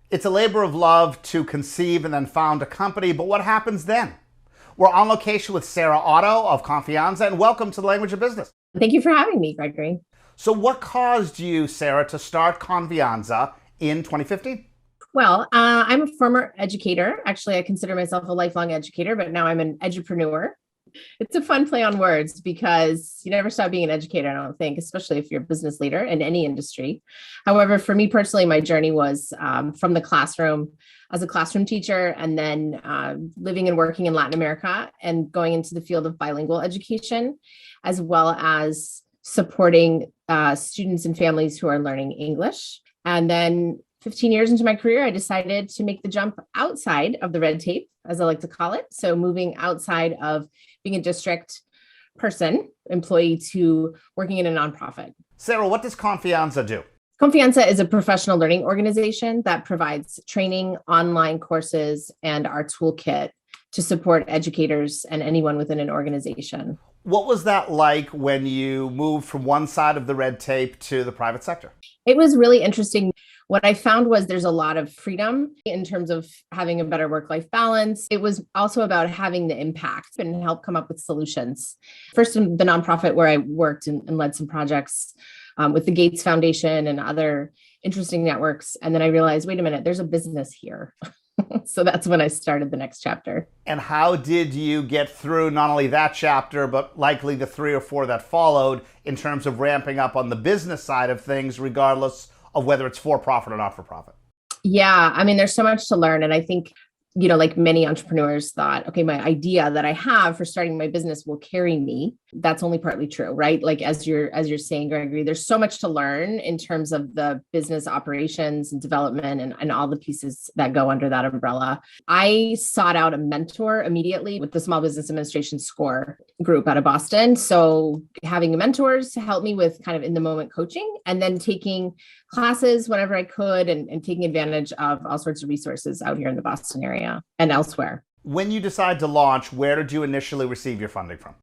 It's a labor of love to conceive and then found a company, but what happens then? We're on location with Sarah Ottow of Confianza, and welcome to the Language of Business. Thank you for having me, Gregory. So what caused you, Sarah, to start Confianza in 2015? Well, I'm a former educator. Actually, I consider myself a lifelong educator, but now I'm an edupreneur. It's a fun play on words because you never stop being an educator, I don't think, especially if you're a business leader in any industry. However, for me personally, my journey was from the classroom as a classroom teacher and then living and working in Latin America and going into the field of bilingual education, as well as supporting students and families who are learning English. And then 15 years into my career, I decided to make the jump outside of the red tape, as I like to call it. So moving outside of being a district person, employee, to working in a nonprofit. Sarah, what does Confianza do? Confianza is a professional learning organization that provides training, online courses, and our toolkit to support educators and anyone within an organization. What was that like when you moved from one side of the red tape to the private sector? It was really interesting. What I found was there's a lot of freedom in terms of having a better work-life balance. It was also about having the impact and help come up with solutions. First, in the nonprofit where I worked and led some projects with the Gates Foundation and other interesting networks. And then I realized, wait a minute, there's a business here. So that's when I started the next chapter. And how did you get through not only that chapter, but likely the 3 or 4 that followed in terms of ramping up on the business side of things, regardless of whether it's for-profit or not-for-profit? Yeah, I mean, there's so much to learn. And I think, like many entrepreneurs thought, okay, my idea that I have for starting my business will carry me. That's only partly true, right? Like as you're saying, Gregory, there's so much to learn in terms of the business operations and development and all the pieces that go under that umbrella. I sought out a mentor immediately with the Small Business Administration SCORE group out of Boston. So having mentors to help me with kind of in the moment coaching, and then taking classes whenever I could and taking advantage of all sorts of resources out here in the Boston area and elsewhere. When you decide to launch, where did you initially receive your funding from?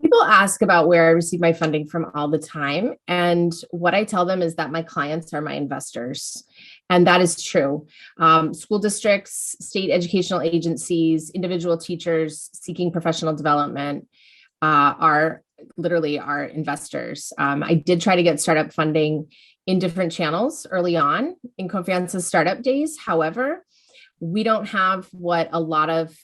People ask about where I receive my funding from all the time. And what I tell them is that my clients are my investors. And that is true. School districts, state educational agencies, individual teachers seeking professional development are literally our investors. I did try to get startup funding in different channels early on in Confianza's startup days. However, we don't have what a lot of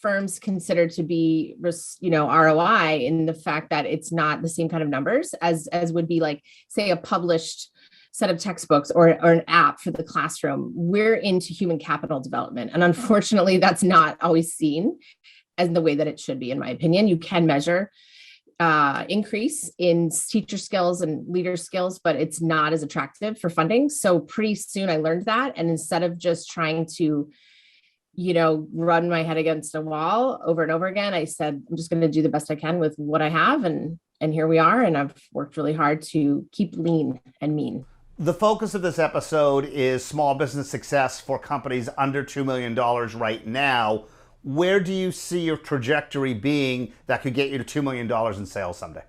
firms consider to be, ROI, in the fact that it's not the same kind of numbers as would be like, say, a published set of textbooks or an app for the classroom. We're into human capital development. And unfortunately, that's not always seen as the way that it should be, in my opinion. You can measure increase in teacher skills and leader skills, but it's not as attractive for funding. So pretty soon I learned that. And instead of just trying to, run my head against a wall over and over again, I said, I'm just going to do the best I can with what I have. And here we are. And I've worked really hard to keep lean and mean. The focus of this episode is small business success for companies under $2 million right now. Where do you see your trajectory being that could get you to $2 million in sales someday?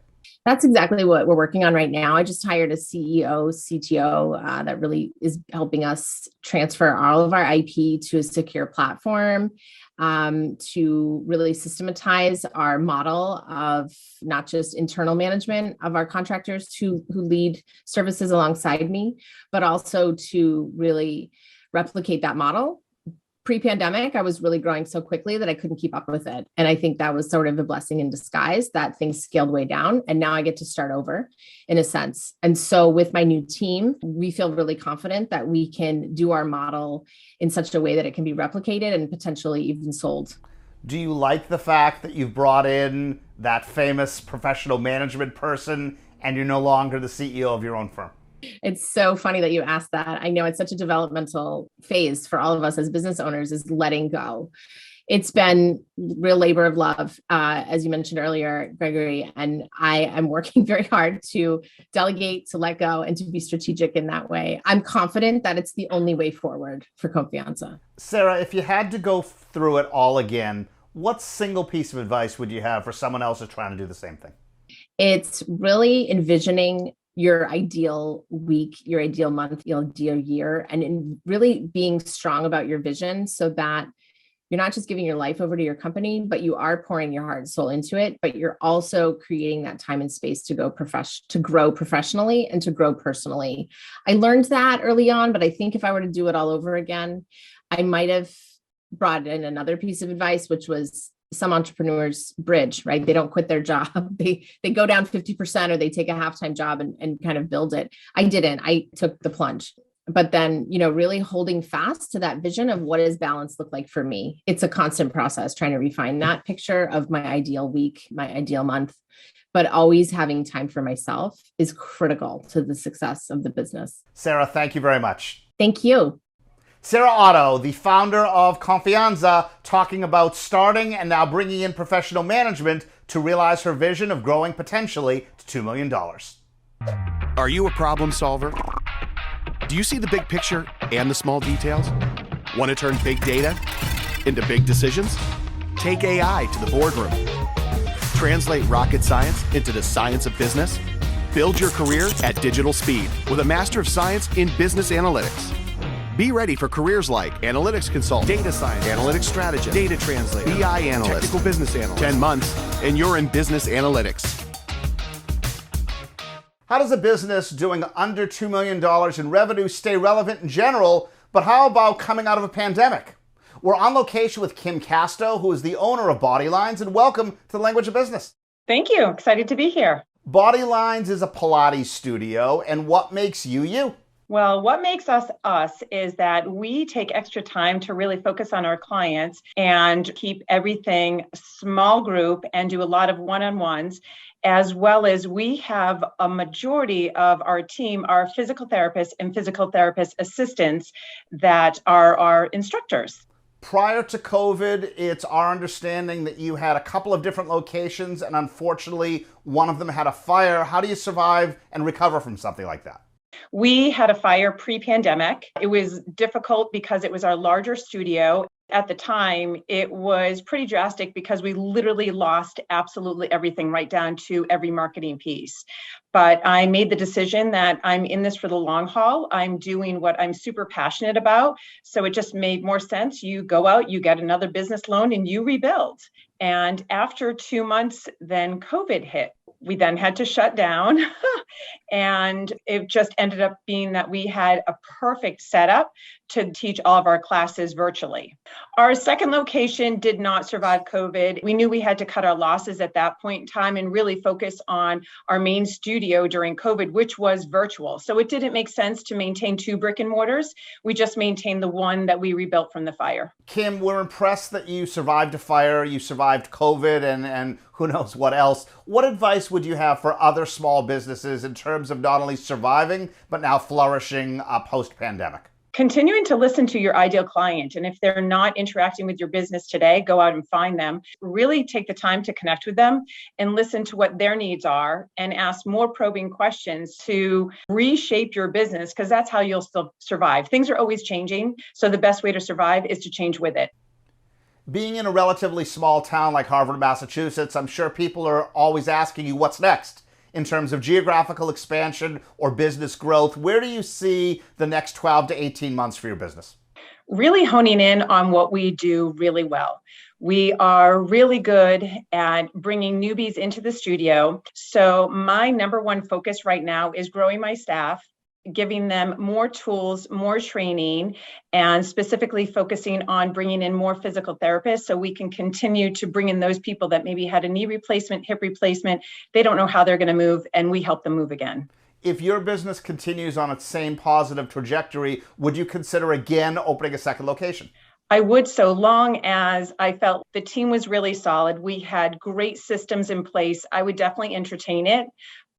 That's exactly what we're working on right now. I just hired a CEO, CTO that really is helping us transfer all of our IP to a secure platform, to really systematize our model of not just internal management of our contractors who lead services alongside me, but also to really replicate that model. Pre-pandemic, I was really growing so quickly that I couldn't keep up with it. And I think that was sort of a blessing in disguise that things scaled way down. And now I get to start over in a sense. And so with my new team, we feel really confident that we can do our model in such a way that it can be replicated and potentially even sold. Do you like the fact that you've brought in that famous professional management person and you're no longer the CEO of your own firm? It's so funny that you asked that. I know it's such a developmental phase for all of us as business owners, is letting go. It's been real labor of love, as you mentioned earlier, Gregory, and I am working very hard to delegate, to let go, and to be strategic in that way. I'm confident that it's the only way forward for Confianza. Sarah, if you had to go through it all again, what single piece of advice would you have for someone else who's trying to do the same thing? It's really envisioning your ideal week, your ideal month, your ideal year, and in really being strong about your vision so that you're not just giving your life over to your company, but you are pouring your heart and soul into it, but you're also creating that time and space to grow professionally and to grow personally. I learned that early on, but I think if I were to do it all over again, I might have brought in another piece of advice, which was some entrepreneurs bridge, right? They don't quit their job. They go down 50% or they take a half-time job and kind of build it. I didn't. I took the plunge. But then, really holding fast to that vision of what does balance look like for me. It's a constant process trying to refine that picture of my ideal week, my ideal month, but always having time for myself is critical to the success of the business. Sarah, thank you very much. Thank you. Sarah Ottow, the founder of Confianza, talking about starting and now bringing in professional management to realize her vision of growing potentially to $2 million. Are you a problem solver? Do you see the big picture and the small details? Want to turn big data into big decisions? Take AI to the boardroom. Translate rocket science into the science of business? Build your career at digital speed with a Master of Science in Business Analytics. Be ready for careers like analytics consultant, data science, analytics strategist, data translator, BI analyst, technical business analyst. 10 months and you're in business analytics. How does a business doing under $2 million in revenue stay relevant in general, but how about coming out of a pandemic? We're on location with Kim Casto, who is the owner of Body Lines, and welcome to the Language of Business. Thank you. Excited to be here. Body Lines is a Pilates studio, and what makes you you? Well, what makes us us is that we take extra time to really focus on our clients and keep everything small group and do a lot of one-on-ones, as well as we have a majority of our team are physical therapists and physical therapist assistants that are our instructors. Prior to COVID, it's our understanding that you had a couple of different locations, and unfortunately, one of them had a fire. How do you survive and recover from something like that? We had a fire pre-pandemic. It was difficult because it was our larger studio. At the time, it was pretty drastic because we literally lost absolutely everything, right down to every marketing piece. But I made the decision that I'm in this for the long haul. I'm doing what I'm super passionate about. So it just made more sense. You go out, you get another business loan, and you rebuild. And after 2 months, then COVID hit. We then had to shut down. And it just ended up being that we had a perfect setup to teach all of our classes virtually. Our second location did not survive COVID. We knew we had to cut our losses at that point in time and really focus on our main studio during COVID, which was virtual. So it didn't make sense to maintain 2 brick and mortars. We just maintained the one that we rebuilt from the fire. Kim, we're impressed that you survived a fire, you survived COVID, and who knows what else. What advice would you have for other small businesses in terms of not only surviving, but now flourishing post-pandemic? Continuing to listen to your ideal client. And if they're not interacting with your business today, go out and find them. Really take the time to connect with them and listen to what their needs are and ask more probing questions to reshape your business, because that's how you'll still survive. Things are always changing. So the best way to survive is to change with it. Being in a relatively small town like Harvard, Massachusetts, I'm sure people are always asking you what's next. In terms of geographical expansion or business growth, where do you see the next 12 to 18 months for your business? Really honing in on what we do really well. We are really good at bringing newbies into the studio. So my number one focus right now is growing my staff, giving them more tools, more training, and specifically focusing on bringing in more physical therapists so we can continue to bring in those people that maybe had a knee replacement, hip replacement. They don't know how they're going to move, and we help them move again. If your business continues on its same positive trajectory, would you consider again opening a second location? I would, so long as I felt the team was really solid. We had great systems in place. I would definitely entertain it.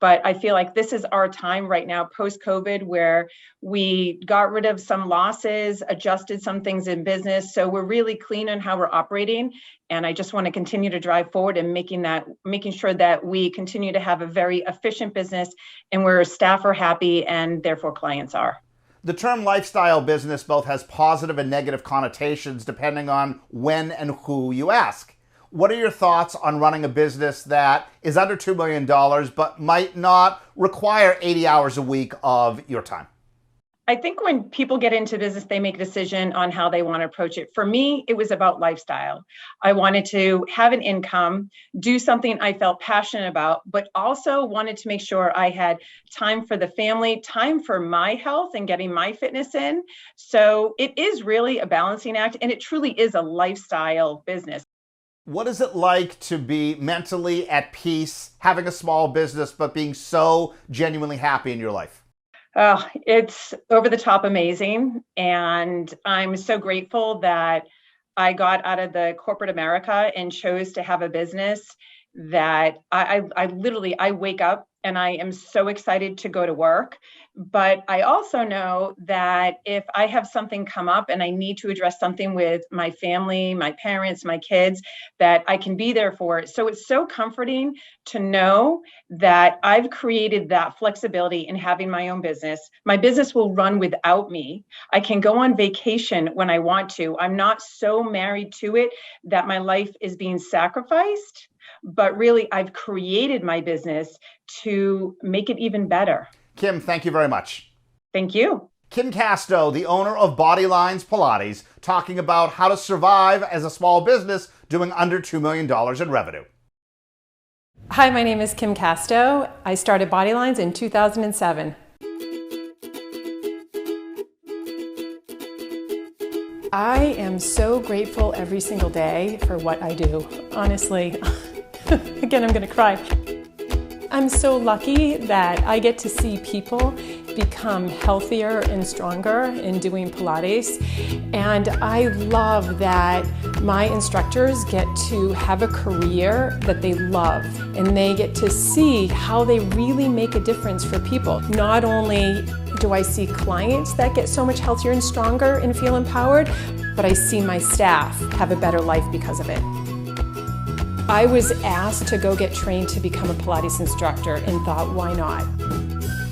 But I feel like this is our time right now, post-COVID, where we got rid of some losses, adjusted some things in business. So we're really clean on how we're operating. And I just want to continue to drive forward and making sure that we continue to have a very efficient business and where staff are happy and therefore clients are. The term lifestyle business both has positive and negative connotations depending on when and who you ask. What are your thoughts on running a business that is under $2 million but might not require 80 hours a week of your time? I think when people get into business, they make a decision on how they want to approach it. For me, it was about lifestyle. I wanted to have an income, do something I felt passionate about, but also wanted to make sure I had time for the family, time for my health and getting my fitness in. So it is really a balancing act, and it truly is a lifestyle business. What is it like to be mentally at peace, having a small business, but being so genuinely happy in your life? Oh, it's over the top amazing. And I'm so grateful that I got out of the corporate America and chose to have a business that I literally, I wake up and I am so excited to go to work. But I also know that if I have something come up and I need to address something with my family, my parents, my kids, that I can be there for it. So it's so comforting to know that I've created that flexibility in having my own business. My business will run without me. I can go on vacation when I want to. I'm not so married to it that my life is being sacrificed. But really, I've created my business to make it even better. Kim, thank you very much. Thank you. Kim Casto, the owner of Body Lines Pilates, talking about how to survive as a small business doing under $2 million in revenue. Hi, my name is Kim Casto. I started Body Lines in 2007. I am so grateful every single day for what I do, honestly. Again, I'm gonna cry. I'm so lucky that I get to see people become healthier and stronger in doing Pilates. And I love that my instructors get to have a career that they love, and they get to see how they really make a difference for people. Not only do I see clients that get so much healthier and stronger and feel empowered, but I see my staff have a better life because of it. I was asked to go get trained to become a Pilates instructor and thought, why not?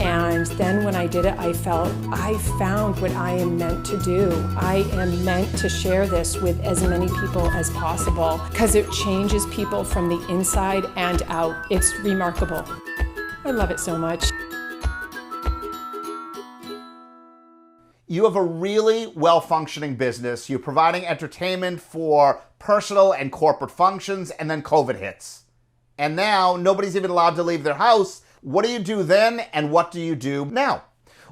And then when I did it, I felt I found what I am meant to do. I am meant to share this with as many people as possible because it changes people from the inside and out. It's remarkable. I love it so much. You have a really well-functioning business. You're providing entertainment for personal and corporate functions, and then COVID hits. And now nobody's even allowed to leave their house. What do you do then, and what do you do now?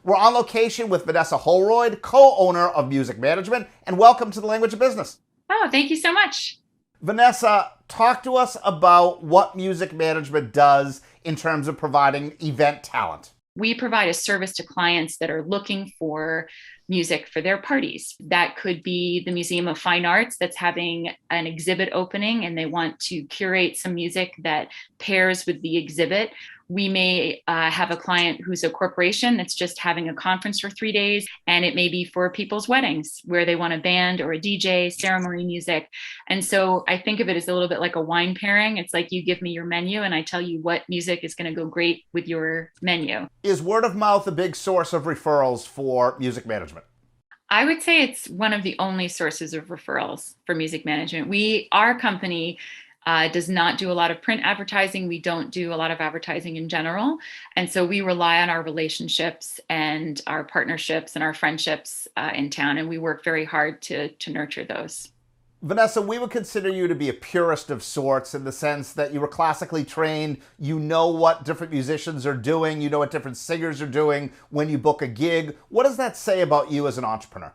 We're on location with Vanessa Holroyd, co-owner of Music Management, and welcome to the Language of Business. Oh, thank you so much. Vanessa, talk to us about what Music Management does in terms of providing event talent. We provide a service to clients that are looking for music for their parties. That could be the Museum of Fine Arts that's having an exhibit opening and they want to curate some music that pairs with the exhibit. We may have a client who's a corporation that's just having a conference for 3 days, and it may be for people's weddings where they want a band or a DJ, ceremony music. And so I think of it as a little bit like a wine pairing. It's like you give me your menu and I tell you what music is going to go great with your menu. Is word of mouth a big source of referrals for music management? I would say it's one of the only sources of referrals for music management. Our company does not do a lot of print advertising. We don't do a lot of advertising in general. And so we rely on our relationships and our partnerships and our friendships in town. And we work very hard to nurture those. Vanessa, we would consider you to be a purist of sorts in the sense that you were classically trained. You know what different musicians are doing. You know what different singers are doing when you book a gig. What does that say about you as an entrepreneur?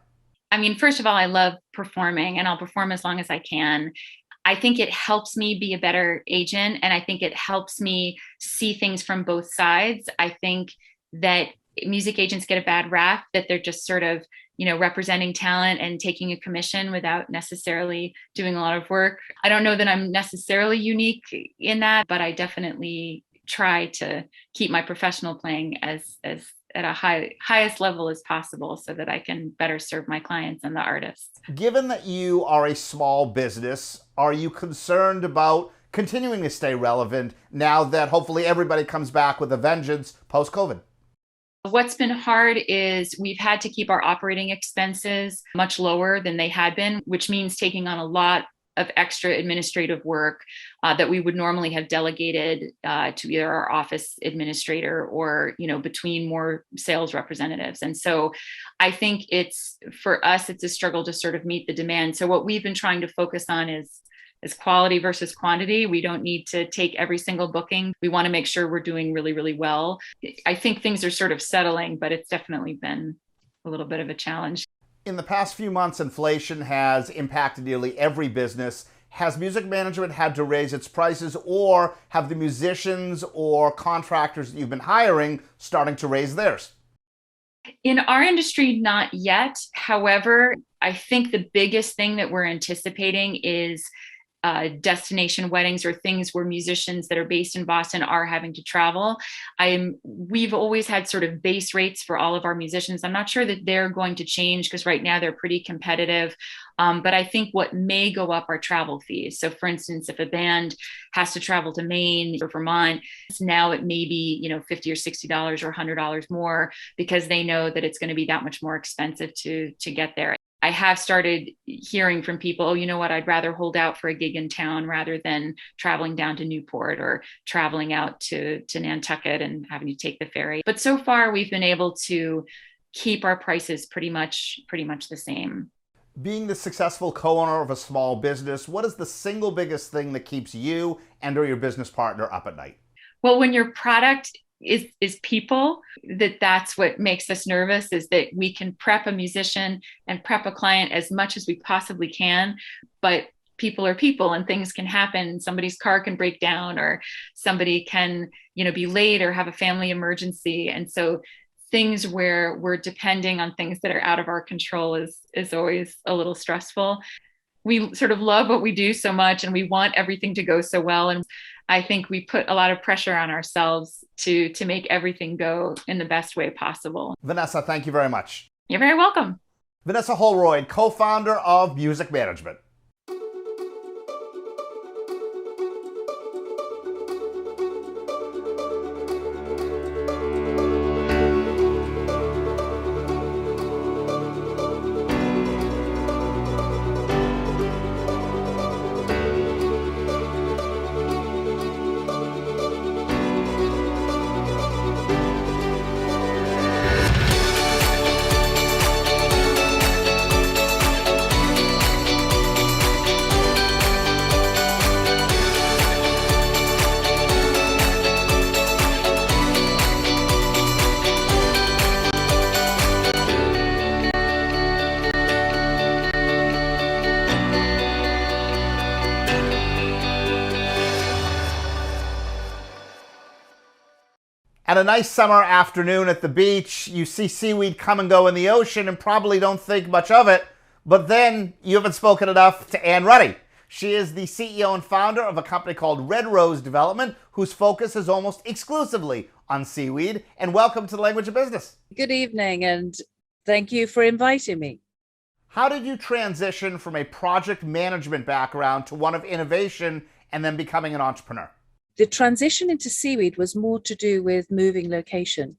I mean, first of all, I love performing and I'll perform as long as I can. I think it helps me be a better agent, and I think it helps me see things from both sides. I think that music agents get a bad rap that they're just sort of, representing talent and taking a commission without necessarily doing a lot of work. I don't know that I'm necessarily unique in that, but I definitely try to keep my professional playing as at a highest level as possible so that I can better serve my clients and the artists. Given that you are a small business, are you concerned about continuing to stay relevant now that hopefully everybody comes back with a vengeance post-COVID? What's been hard is we've had to keep our operating expenses much lower than they had been, which means taking on a lot extra administrative work that we would normally have delegated to either our office administrator or, between more sales representatives. And so I think for us, it's a struggle to sort of meet the demand. So what we've been trying to focus on is quality versus quantity. We don't need to take every single booking. We want to make sure we're doing really, really well. I think things are sort of settling, but it's definitely been a little bit of a challenge. In the past few months, inflation has impacted nearly every business. Has music management had to raise its prices, or have the musicians or contractors that you've been hiring starting to raise theirs? In our industry, not yet. However, I think the biggest thing that we're anticipating is destination weddings or things where musicians that are based in Boston are having to travel. We've always had sort of base rates for all of our musicians. I'm not sure that they're going to change because right now they're pretty competitive. But I think what may go up are travel fees. So for instance, if a band has to travel to Maine or Vermont, now it may be, $50 or $60 or $100 more because they know that it's going to be that much more expensive to get there. I have started hearing from people, oh, you know what, I'd rather hold out for a gig in town rather than traveling down to Newport or traveling out to Nantucket and having to take the ferry. But so far, we've been able to keep our prices pretty much the same. Being the successful co-owner of a small business, what is the single biggest thing that keeps you and or your business partner up at night? Well, when your product is people, that's what makes us nervous, is that we can prep a musician and prep a client as much as we possibly can, but people are people and things can happen. Somebody's car can break down or somebody can, be late or have a family emergency. And so things where we're depending on things that are out of our control is always a little stressful. We sort of love what we do so much and we want everything to go so well. And I think we put a lot of pressure on ourselves to make everything go in the best way possible. Vanessa, thank you very much. You're very welcome. Vanessa Holroyd, co-founder of Music Management. And a nice summer afternoon at the beach, you see seaweed come and go in the ocean and probably don't think much of it. But then you haven't spoken enough to Ann Ruddy. She is the CEO and founder of a company called Redrose Development, whose focus is almost exclusively on seaweed. And welcome to the Language of Business. Good evening, and thank you for inviting me. How did you transition from a project management background to one of innovation and then becoming an entrepreneur? The transition into seaweed was more to do with moving location.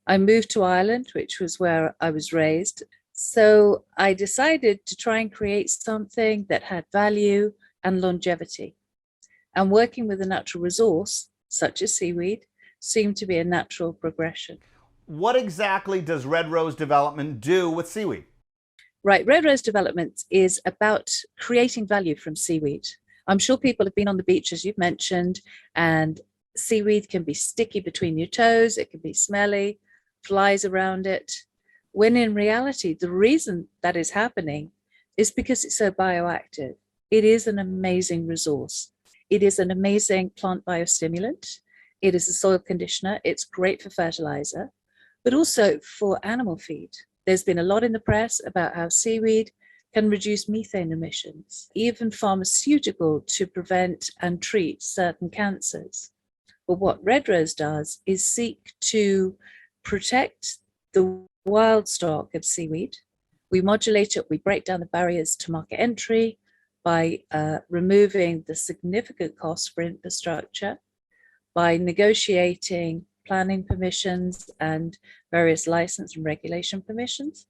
I moved to Ireland, which was where I was raised. So I decided to try and create something that had value and longevity. And working with a natural resource, such as seaweed, seemed to be a natural progression. What exactly does Redrose Development do with seaweed? Right, Redrose Development is about creating value from seaweed. I'm sure people have been on the beach, as you've mentioned, and seaweed can be sticky between your toes, it can be smelly, flies around it, when in reality, the reason that is happening is because it's so bioactive. It is an amazing resource. It is an amazing plant biostimulant. It is a soil conditioner. It's great for fertilizer, but also for animal feed. There's been a lot in the press about how seaweed can reduce methane emissions, even pharmaceutical to prevent and treat certain cancers. But what Redrose does is seek to protect the wild stock of seaweed. We modulate it, we break down the barriers to market entry by removing the significant costs for infrastructure, by negotiating planning permissions and various license and regulation permissions.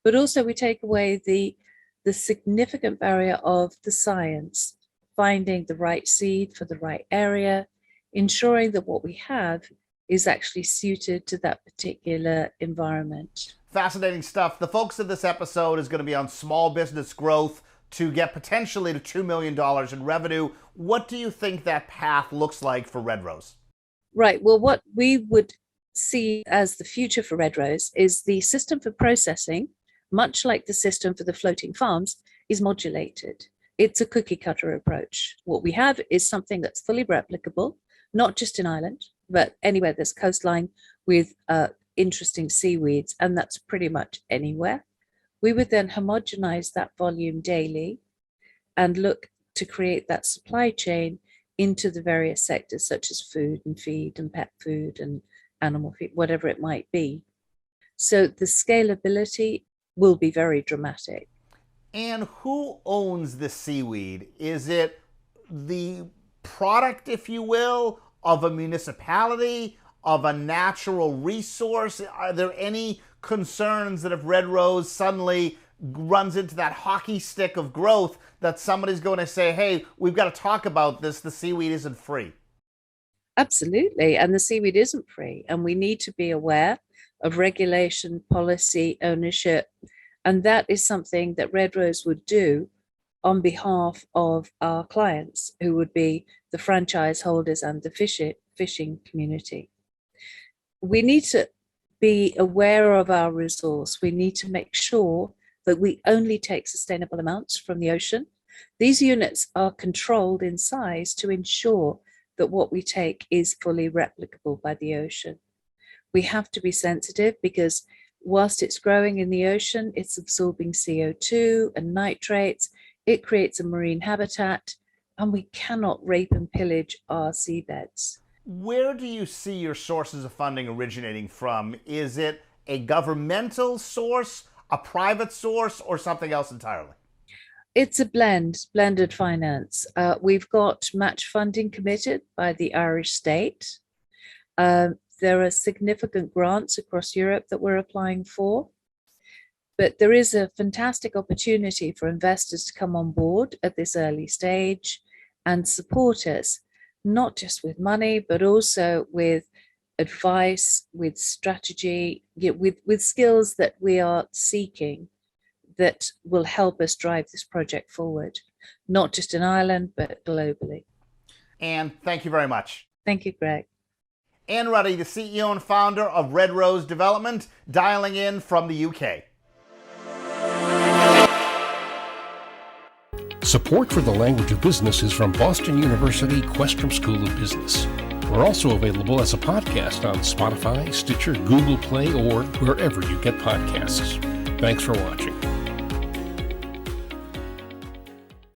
But also we take away the the significant barrier of the science, finding the right seed for the right area, ensuring that what we have is actually suited to that particular environment. Fascinating stuff. The focus of this episode is going to be on small business growth to get potentially to $2 million in revenue. What do you think that path looks like for Redrose? Right. Well, what we would see as the future for Redrose is the system for processing, much like the system for the floating farms, is modulated. It's a cookie cutter approach. What we have is something that's fully replicable, not just in Ireland, but anywhere there's coastline with interesting seaweeds, and that's pretty much anywhere. We would then homogenize that volume daily and look to create that supply chain into the various sectors such as food and feed and pet food and animal feed, whatever it might be. So the scalability will be very dramatic. And who owns the seaweed? Is it the product, if you will, of a municipality, of a natural resource? Are there any concerns that if Redrose suddenly runs into that hockey stick of growth that somebody's going to say, hey, we've got to talk about this, the seaweed isn't free? Absolutely. And the seaweed isn't free. And we need to be aware of regulation, policy, ownership. And that is something that Redrose would do on behalf of our clients, who would be the franchise holders and the fishing community. We need to be aware of our resource. We need to make sure that we only take sustainable amounts from the ocean. These units are controlled in size to ensure that what we take is fully replicable by the ocean. We have to be sensitive because whilst it's growing in the ocean, it's absorbing CO2 and nitrates. It creates a marine habitat, and we cannot rape and pillage our seabeds. Where do you see your sources of funding originating from? Is it a governmental source, a private source, or something else entirely? It's a blended finance. We've got match funding committed by the Irish state. There are significant grants across Europe that we're applying for. But there is a fantastic opportunity for investors to come on board at this early stage and support us, not just with money, but also with advice, with strategy, with skills that we are seeking that will help us drive this project forward, not just in Ireland, but globally. Ann, thank you very much. Thank you, Greg. Ann Ruddy, the CEO and founder of Redrose Development, dialing in from the UK. Support for the Language of Business is from Boston University Questrom School of Business. We're also available as a podcast on Spotify, Stitcher, Google Play, or wherever you get podcasts. Thanks for watching.